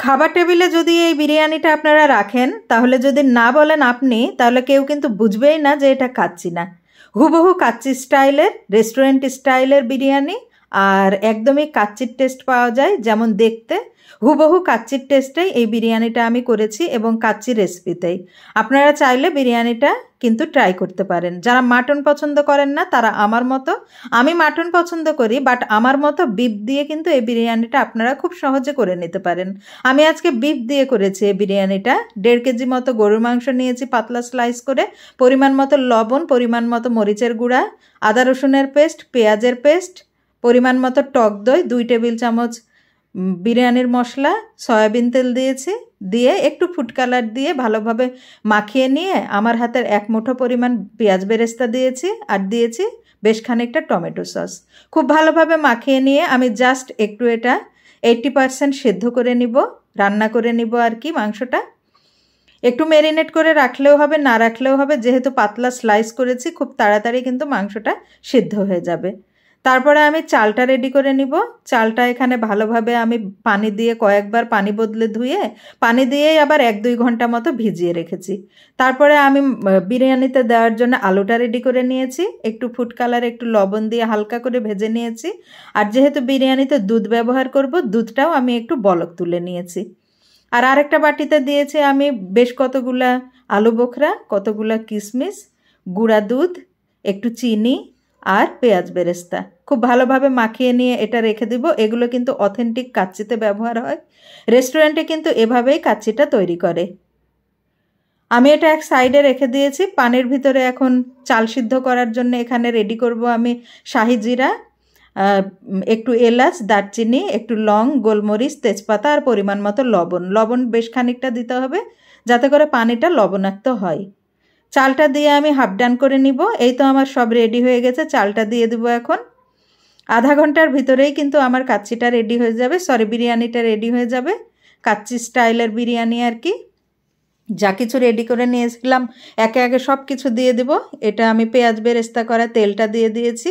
খাবার টেবিলে যদি এই বিরিয়ানিটা আপনারা রাখেন তাহলে যদি না বলেন আপনি, তাহলে কেউ কিন্তু বুঝবেই না যে এটা কাচ্চি না। হুবহু কাচ্চি স্টাইলের, রেস্টুরেন্ট স্টাইলের বিরিয়ানি, আর একদমই কাচ্চির টেস্ট পাওয়া যায় যেমন দেখতে, হুবহু কাচ্চির টেস্টেই এই বিরিয়ানিটা আমি করেছি এবং কাচ্চি রেসিপিতেই। আপনারা চাইলে বিরিয়ানিটা কিন্তু ট্রাই করতে পারেন। যারা মাটন পছন্দ করেন না তারা আমার মতো, আমি মাটন পছন্দ করি বাট আমার মতো বিফ দিয়ে কিন্তু এই বিরিয়ানিটা আপনারা খুব সহজে করে নিতে পারেন। আমি আজকে বিফ দিয়ে করেছি এই বিরিয়ানিটা। 1.5 কেজি মতো গরুর মাংস নিয়েছি পাতলা স্লাইস করে, পরিমাণ মতো লবণ, পরিমাণ মতো মরিচের গুঁড়া, আদা রসুনের পেস্ট, পেঁয়াজের পেস্ট, পরিমাণ মতো টক দই, 2 টেবিল চামচ বিরিয়ানির মশলা, সয়াবিন তেল দিয়েছি, দিয়ে একটু ফুড কালার দিয়ে ভালোভাবে মাখিয়ে নিয়ে আমার হাতের 1 মুঠো পরিমাণ পেঁয়াজ বেরেস্তা দিয়েছি, আর দিয়েছি বেশ খানিকটা টমেটো সস। খুব ভালোভাবে মাখিয়ে নিয়ে আমি জাস্ট একটু এটা 80% সেদ্ধ করে নিব, রান্না করে নিব আর কি। মাংসটা একটু ম্যারিনেট করে রাখলেও হবে, না রাখলেও হবে, যেহেতু পাতলা স্লাইস করেছি খুব তাড়াতাড়ি কিন্তু মাংসটা সিদ্ধ হয়ে যাবে। তারপরে আমি চালটা রেডি করে নিব। চালটা এখানে ভালোভাবে আমি পানি দিয়ে কয়েকবার পানি বদলে ধুয়ে পানি দিয়েই আবার 1-2 ঘন্টা মতো ভিজিয়ে রেখেছি। তারপরে আমি বিরিয়ানিতে দেওয়ার জন্য আলুটা রেডি করে নিয়েছি, একটু ফুড কালার, একটু লবণ দিয়ে হালকা করে ভেজে নিয়েছি। আর যেহেতু বিরিয়ানিতে দুধ ব্যবহার করব, দুধটাও আমি একটু বলক তুলে নিয়েছি। আর আরেকটা বাটিতে দিয়েছি আমি বেশ কতগুলা আলু বোখরা, কতগুলা কিশমিশ, গুঁড়া দুধ, একটু চিনি আর পেঁয়াজ বেরেস্তা। খুব ভালোভাবে মাখিয়ে নিয়ে এটা রেখে দিব। এগুলো কিন্তু অথেন্টিক কাচ্চিতে ব্যবহার হয়, রেস্টুরেন্টে কিন্তু এভাবেই কাচ্চিটা তৈরি করে। আমি এটা এক সাইডে রেখে দিয়েছি। পানির ভিতরে এখন চাল সিদ্ধ করার জন্য এখানে রেডি করব আমি শাহি জিরা, একটু এলাচ, দারচিনি, একটু লং, গোলমরিচ, তেজপাতা আর পরিমাণ মতো লবণ। লবণ বেশ খানিকটা দিতে হবে যাতে করে পানিটা লবণাক্ত হয়। চালটা দিয়ে আমি হাফ ডান করে নিব। এই তো আমার সব রেডি হয়ে গেছে, চালটা দিয়ে দেবো এখন। আধা ঘন্টার ভিতরেই কিন্তু আমার কাচ্চিটা রেডি হয়ে যাবে, বিরিয়ানিটা রেডি হয়ে যাবে, কাচ্চি স্টাইলের বিরিয়ানি আর কি। যা কিছু রেডি করে নিয়েছিলাম একে একে সব কিছু দিয়ে দেব। এটা আমি পেঁয়াজ বেরেস্তা করা তেলটা দিয়ে দিয়েছি,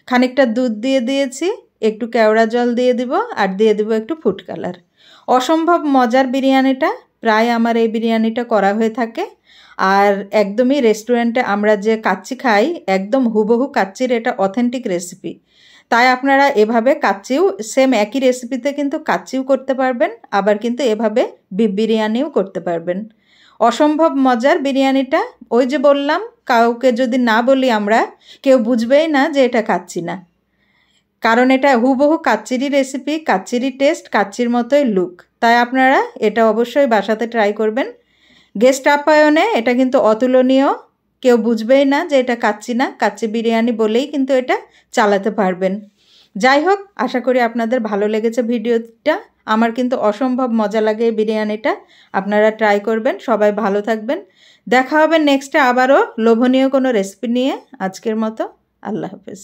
খানিকটা দুধ দিয়ে দিয়েছি, একটু কেওড়া জল দিয়ে দিব, আর দিয়ে দেব একটু ফুড কালার। অসম্ভব মজার বিরিয়ানিটা, প্রায় আমার এই বিরিয়ানিটা করা হয়ে থাকে। আর একদমই রেস্টুরেন্টে আমরা যে কাচ্চি খাই একদম হুবহু কাচ্চির এটা অথেন্টিক রেসিপি। তাই আপনারা এভাবে কাচ্চিও সেম একই রেসিপিতে কিন্তু কাচ্চিও করতে পারবেন, আবার কিন্তু এভাবে বিফ বিরিয়ানিও করতে পারবেন। অসম্ভব মজার বিরিয়ানিটা। ওই যে বললাম, কাউকে যদি না বলি আমরা, কেউ বুঝবেই না যে এটা কাচ্চি না, কারণ এটা হুবহু কাচ্চিরই রেসিপি, কাচ্চিরই টেস্ট, কাচ্চির মতোই লুক। তাই আপনারা এটা অবশ্যই বাসাতে ট্রাই করবেন। গেস্ট আপ্যায়নে এটা কিন্তু অতুলনীয়, কেউ বুঝবেই না যে এটা কাচ্চি না, কাচ্চি বিরিয়ানি বলেই কিন্তু এটা চালাতে পারবেন। যাই হোক, আশা করি আপনাদের ভালো লেগেছে ভিডিওটা। আমার কিন্তু অসম্ভব মজা লাগে এই বিরিয়ানিটা, আপনারা ট্রাই করবেন। সবাই ভালো থাকবেন, দেখা হবে নেক্সটে আবারও লোভনীয় কোনো রেসিপি নিয়ে। আজকের মতো আল্লাহ হাফেজ।